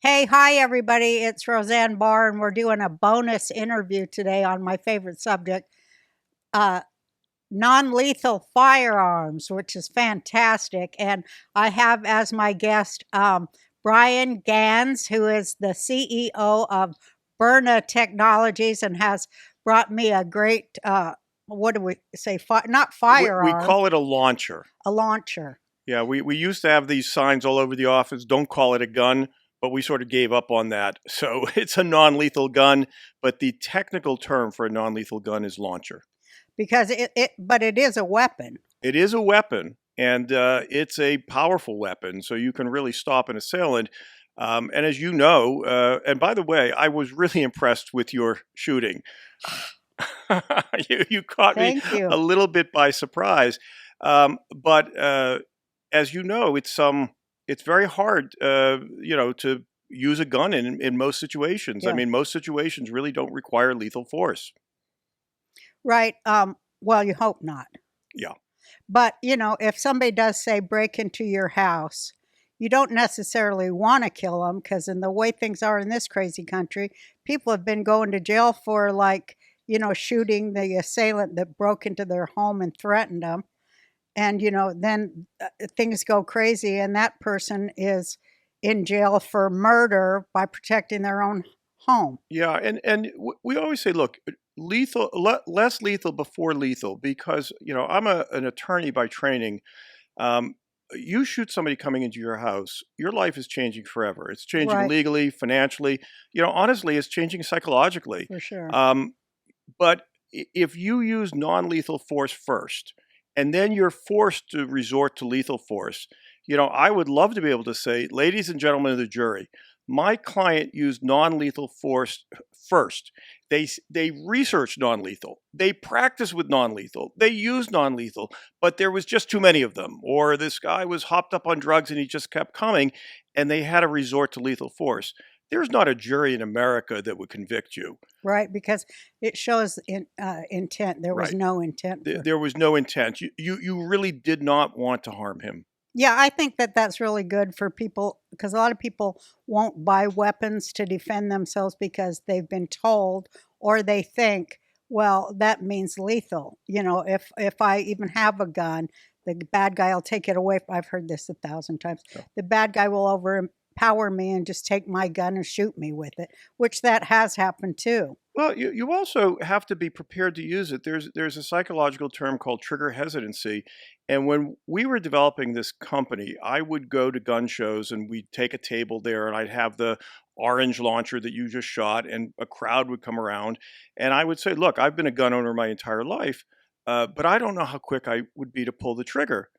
Hey, hi, everybody. It's Roseanne Barr, and we're doing a bonus interview today on my favorite subject, uh, non lethal firearms, which is fantastic. And I have as my guest Byran Ganz, who is the CEO of Byrna Technologies and has brought me a great, what do we say, not We firearm, call it a launcher. a launcher. Yeah, we used to have these signs all over the office. Don't call it a gun, but we sort of gave up on that. So it's a non-lethal gun, but the technical term for a non-lethal gun is launcher. Because but it is a weapon. It is a weapon, and it's a powerful weapon, so you can really stop an assailant. And as you know, and by the way, I was really impressed with your shooting. You caught me Thank a you. little bit by surprise, but as you know, it's very hard, to use a gun in most situations. I Yeah. mean, most situations really don't require lethal force. Right. Well, you hope not. Yeah. But, if somebody does say break into your house, you don't necessarily want to kill them because, in the way things are in this crazy country, people have been going to jail for, like, shooting the assailant that broke into their home and threatened them. And, then things go crazy, and that person is in jail for murder by protecting their own home. Yeah, and we always say, look, lethal, less lethal before lethal, because I'm an attorney by training. Um, you shoot somebody coming into your house, your life is changing forever. It's changing Right. legally, financially. Honestly, it's changing psychologically. For sure. Um, but if you use non-lethal force first, and then you're forced to resort to lethal force, I would love to be able to say, ladies and gentlemen of the jury, my client used non-lethal force first. They researched non-lethal. They practiced with non-lethal. They used non-lethal, but there was just too many of them. Or this guy was hopped up on drugs and he just kept coming, and they had to resort to lethal force. There's not a jury in America that would convict you. Right, because it shows intent. There was Right. no intent for. There was no intent. You really did not want to harm him. Yeah, I think that that's really good for people because a lot of people won't buy weapons to defend themselves because they've been told or they think, well, that means lethal. If I even have a gun, the bad guy will take it away. I've heard this 1,000 times. Yeah. The bad guy will overpower me and just take my gun and shoot me with it, which that has happened too. Well, you also have to be prepared to use it. There's a psychological term called trigger hesitancy. And when we were developing this company, I would go to gun shows and we'd take a table there and I'd have the orange launcher that you just shot, and a crowd would come around. And I would say, look, I've been a gun owner my entire life, but I don't know how quick I would be to pull the trigger.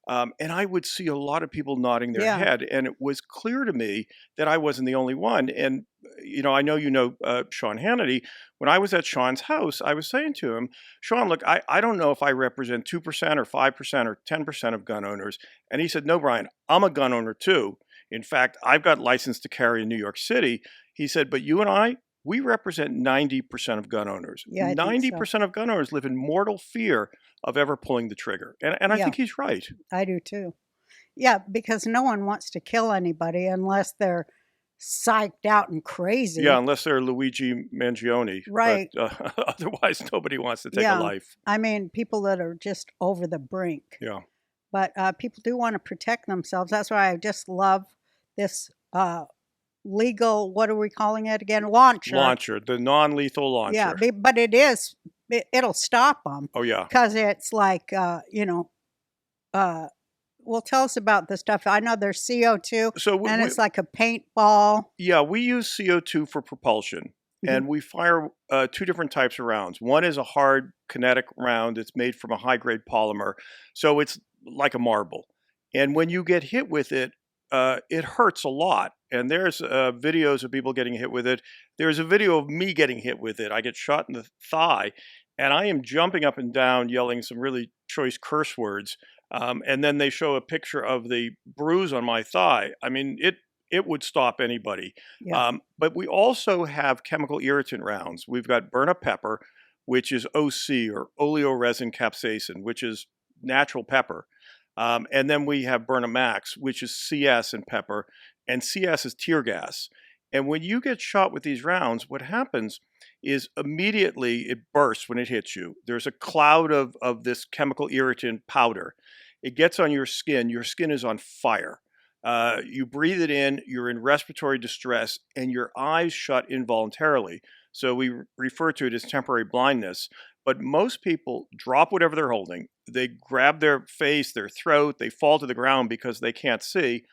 And I would see a lot of people nodding their Yeah. head, and it was clear to me that I wasn't the only one. And I know Sean Hannity. When I was at Sean's house, I was saying to him, Sean, look, I don't know if I represent 2% or 5% or 10% of gun owners. And he said, no, Brian, I'm a gun owner too. In fact, I've got license to carry in New York City. He said, but you and I, we represent 90% of gun owners. Yeah, I think so. 90% of gun owners live in mortal fear of ever pulling the trigger. And I Yeah, think he's right. I do too. Yeah, because no one wants to kill anybody unless they're psyched out and Yeah, crazy. unless they're Luigi Mangione, but Right. otherwise nobody wants to take a Yeah. life. I mean, people that are just over the brink. Yeah. But people do want to protect themselves. That's why I just love this legal, what are we calling it again? Launcher. Launcher, the non-lethal Yeah, launcher. but it'll stop them Oh yeah. because it's like, uh, well, tell us about the stuff. I know there's CO2 So and it's like a paintball. yeah, we use CO2 for propulsion, Mhm. and we fire two different types of rounds. One is a hard kinetic round that's made from a high-grade polymer, so it's like a marble. And when you get hit with it, it hurts a lot. And there's videos of people getting hit with it. There's a video of me getting hit with it. I get shot in the thigh, and I am jumping up and down, yelling some really choice curse words. And then they show a picture of the bruise on my thigh. I mean, it would stop anybody. Yeah. But we also have chemical irritant rounds. We've got Byrna pepper, which is OC, or oleoresin capsaicin, which is natural pepper. And then we have Byrna Max, which is CS and pepper. and CS is tear gas. And when you get shot with these rounds, what happens is immediately it bursts when it hits you. There's a cloud of this chemical irritant powder. It gets on your skin. Your skin is on fire. You breathe it in, you're in respiratory distress, and your eyes shut involuntarily. So we refer to it as temporary blindness. But most people drop whatever they're holding. They grab their face, their throat, they fall to the ground because they can't see.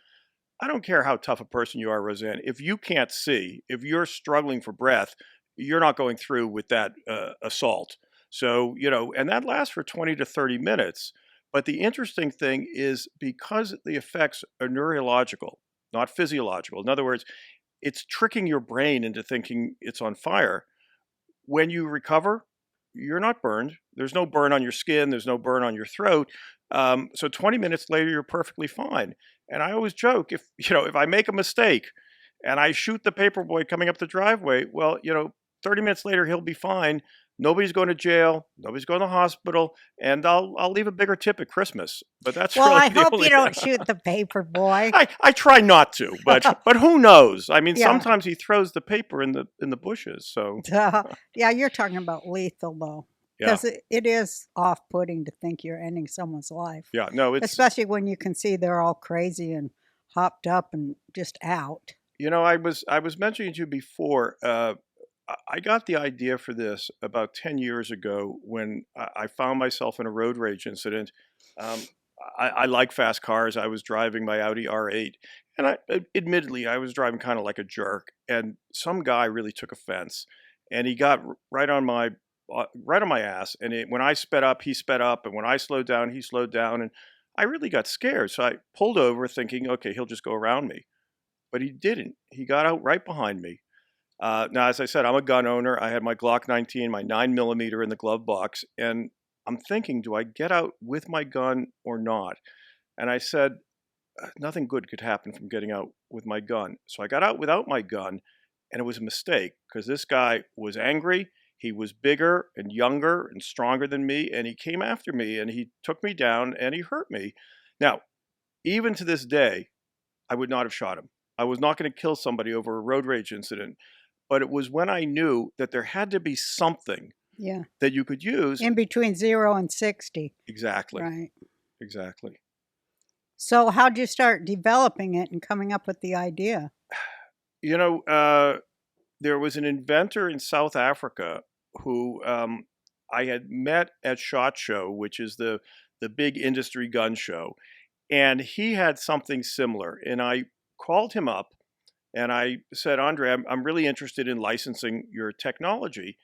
I don't care how tough a person you are, Roseanne. If you can't see, if you're struggling for breath, you're not going through with that assault. So, and that lasts for 20 to 30 minutes. But the interesting thing is because the effects are neurological, not physiological. In other words, it's tricking your brain into thinking it's on fire. When you recover, you're not burned. There's no burn on your skin. There's no burn on your throat. So 20 minutes later, you're perfectly fine. And I always joke, if I make a mistake and I shoot the paperboy coming up the driveway, well, 30 minutes later, he'll be fine. Nobody's going to jail. Nobody's going to the hospital. And I'll leave a bigger tip at Christmas. But that's Well, really I the hope only... you don't shoot the paper boy. I try not to, but who knows? I mean, Yeah. sometimes he throws the paper in the bushes. So Yeah, you're talking about lethal, though. yeah, Because it is off-putting to think you're ending someone's life, yeah, no, it's especially when you can see they're all crazy and hopped up and just out. I was mentioning to you before. I got the idea for this about 10 years ago when I found myself in a road rage incident. Um, I like fast cars. I was driving my Audi R8, and admittedly, I was driving kind of like a jerk. And some guy really took offense, and he got right on my ass. And when I sped up, he sped up, and when I slowed down, he slowed down, and I really got scared. So I pulled over, thinking, okay, he'll just go around me, but he didn't. He got out right behind me. Now, as I said, I'm a gun owner. I had my Glock 19, my 9mm in the glove box, and I'm thinking, do I get out with my gun or not? And I said, nothing good could happen from getting out with my gun. So I got out without my gun, and it was a mistake because this guy was angry. He was bigger and younger and stronger than me, and he came after me, and he took me down, and he hurt me. Now, even to this day, I would not have shot him. I was not going to kill somebody over a road rage incident. But it was when I knew that there had to be something Yeah. that you could use. In between 0 and 60. Exactly. Right. Exactly. So how'd you start developing it and coming up with the idea? There was an inventor in South Africa who I had met at SHOT Show, which is the big industry gun show. And he had something similar. And I called him up. And I said, Andre, I'm really interested in licensing your technology.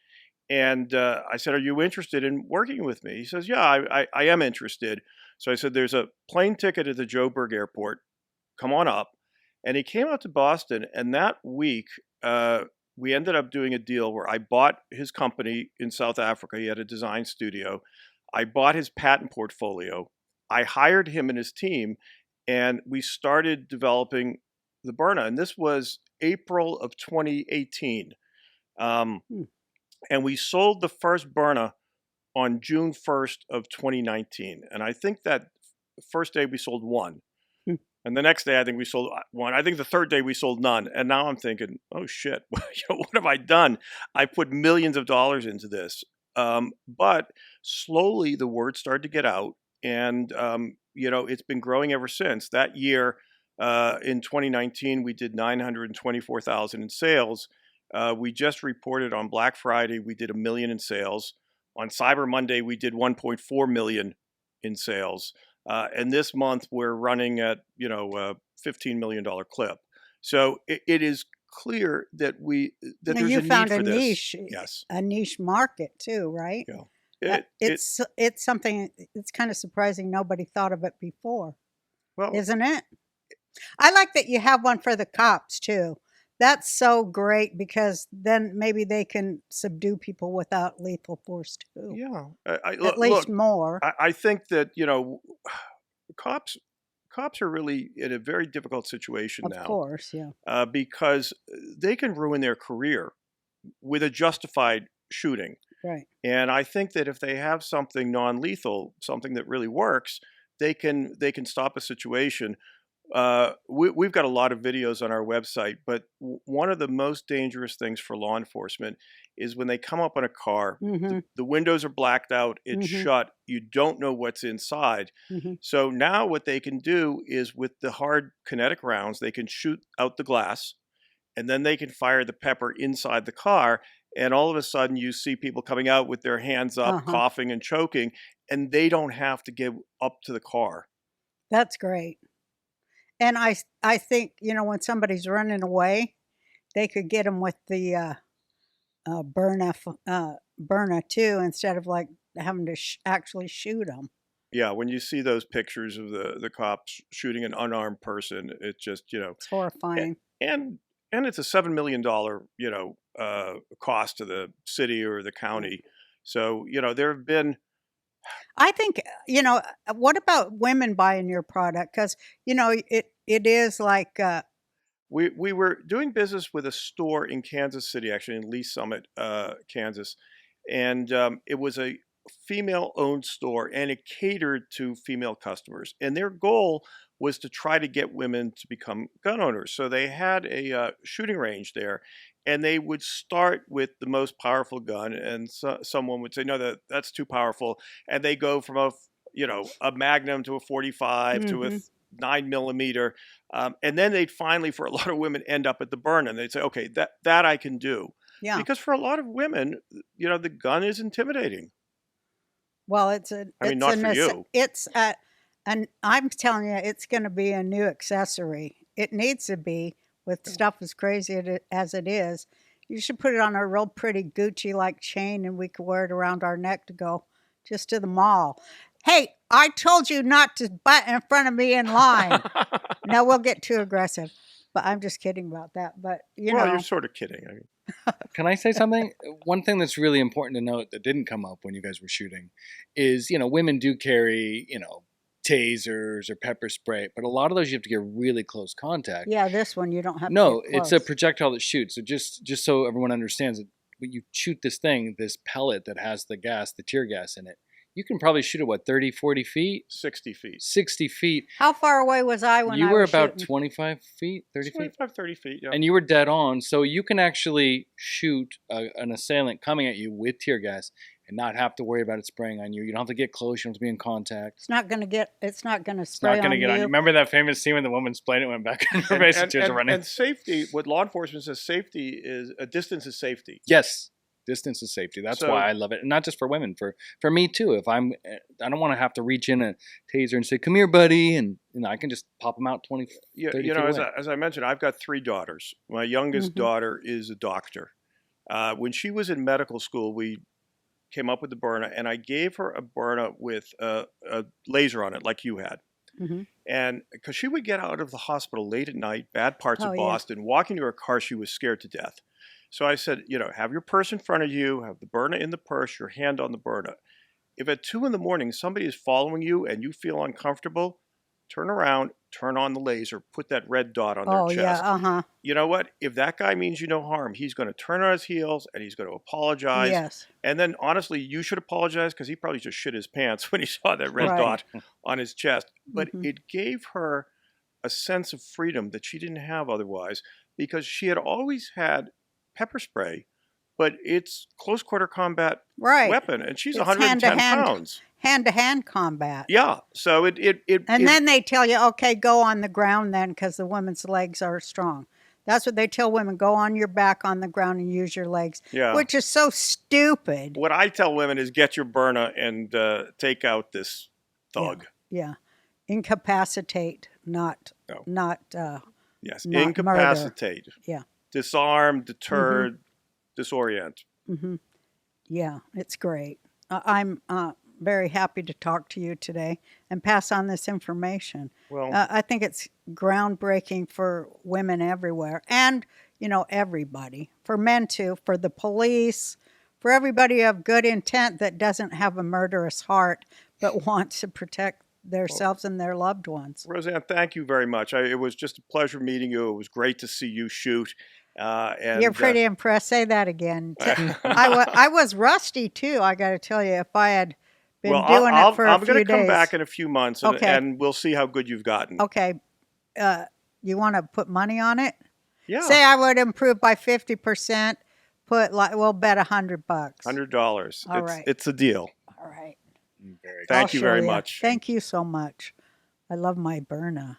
And I said, are you interested in working with me? He says, yeah, I am interested. So I said, there's a plane ticket at the Joburg airport. Come on up. And he came out to Boston. And that week, we ended up doing a deal where I bought his company in South Africa. He had a design studio. I bought his patent portfolio. I hired him and his team. And we started developing the Byrna, and this was April of 2018. And we sold the first Byrna on June 1st of 2019. And I think that first day we sold one. And the next day I think we sold one. I think the third day we sold none. And now I'm thinking, oh shit, what have I done? I put millions of dollars into this. But slowly the word started to get out. And, it's been growing ever since. That year, in 2019, we did 924,000 in sales. We just reported on Black Friday, we did $1 million in sales. On Cyber Monday, we did 1.4 million in sales. And this month, we're running at a $15 million clip. So it is clear that Now, there's you a need found for a this. niche, Yes. a niche market too, right? Yeah. It's something. It's kind of surprising nobody thought of it before, Well, isn't it? I like that you have one for the cops too. That's so great because then maybe they can subdue people without lethal force too. yeah. At least more. I think that cops are really in a very difficult situation Of now. course, yeah. Because they can ruin their career with a justified shooting. Right. And I think that if they have something non-lethal, something that really works, they can stop a situation. we've got a lot of videos on our website, but one of the most dangerous things for law enforcement is when they come up on a car, Mm-hmm. the windows are blacked out, it's Mm-hmm. shut, you don't know what's inside. Mm-hmm. So now what they can do is with the hard kinetic rounds, they can shoot out the glass and then they can fire the pepper inside the car. And all of a sudden you see people coming out with their hands up, Uh-huh. coughing and choking, and they don't have to get up to the car. That's great. And I think, when somebody's running away, they could get them with the Byrna too, instead of like having to actually shoot them. Yeah, when you see those pictures of the cops shooting an unarmed person, it just It's horrifying. and and it's a $7 million cost to the city or the county. So there have been. I think, what about women buying your product? Because, it is like, We were doing business with a store in Kansas City, actually in Lee Summit, Kansas, and it was a female-owned store, and it catered to female customers. And their goal was to try to get women to become gun owners. So they had a shooting range there, and they would start with the most powerful gun, and someone would say, "No, that's too powerful," and they go from a Magnum to a 45 to a mm-hmm. 9 millimeter. And then they'd finally, for a lot of women, end up at the Byrna, and they'd say, okay, that I can do. Yeah. Because for a lot of women, the gun is intimidating. Well, not for you. And I'm telling you, it's going to be a new accessory. It needs to be, with stuff as crazy as it is. You should put it on a real pretty Gucci-like chain, and we could wear it around our neck to go just to the mall. Hey, I told you not to butt in front of me in line. No, we'll get too aggressive. But I'm just kidding about that. But, Well, you're sort of kidding. I mean. Can I say something? One thing that's really important to note that didn't come up when you guys were shooting is, women do carry, tasers or pepper spray, but a lot of those you have to get really close contact. Yeah, this one you don't have No, to get it's a close. projectile that shoots. So just so everyone understands it, when you shoot this pellet that has the tear gas in it, you can probably shoot it, 30, 40 feet? 60 feet. 60 feet. How far away was I when you I were was about shooting? 25 feet, 30 feet? 25, 30 feet, yeah. And you were dead on, so you can actually shoot an assailant coming at you with tear gas and not have to worry about it spraying on you. You don't have to get close. You don't have to be in contact. It's not going to spray It's not on going to get on you. Remember that famous scene when the woman sprayed it and went back on her face and tears are running? And safety, what law enforcement says, safety is a distance is safety. Yes. Distance is safety. That's why I love it. And not just for women, for me too. If I don't want to have to reach in a taser and say, "Come here, buddy," and I can just pop them out 20, 30 feet away. As I mentioned, I've got 3 daughters. My youngest daughter is a doctor. When she was in medical school, we came up with the Byrna, and I gave her a Byrna with a laser on it, like you had. Mm-hmm. And because she would get out of the hospital late at night, bad parts of yeah. Boston, walking to her car, she was scared to death. So I said, have your purse in front of you, have the Byrna in the purse, your hand on the Byrna. If at 2 a.m. somebody is following you and you feel uncomfortable, turn around, turn on the laser, put that red dot on their chest. Yeah, You know what? If that guy means you no harm, he's going to turn on his heels and he's going to apologize. Yes. And then, honestly, you should apologize because he probably just shit his pants when he saw that red dot on his chest. But it gave her a sense of freedom that she didn't have otherwise, because she had always had pepper spray, but it's close quarter combat weapon, and she's 110 pounds. Hand-to-hand combat. Yeah, so then they tell you, okay, go on the ground then, because the women's legs are strong. That's what they tell women: go on your back on the ground and use your legs. Yeah, which is so stupid. What I tell women is get your Byrna and take out this thug. Yeah. Incapacitate, not yes, not incapacitate. Murder. Yeah. Disarm, deter, disorient. Mm-hmm. Yeah, it's great. I'm very happy to talk to you today and pass on this information. Well, I think it's groundbreaking for women everywhere, and everybody, for men too, for the police, for everybody of good intent that doesn't have a murderous heart but wants to protect themselves and their loved ones. Roseanne, thank you very much. It was just a pleasure meeting you. It was great to see you shoot. And you're pretty impressed. Say that again. I was rusty too, I got to tell you. If I had been doing it for a few days. I'm going to come back in a few months, and we'll see how good you've gotten. Okay. you want to put money on it? Yeah. Say I would improve by 50%. We'll bet $100. $100. All right. It's a deal. All right. Very Thank I'll you show very ya. much. Thank you so much. I love my Byrna.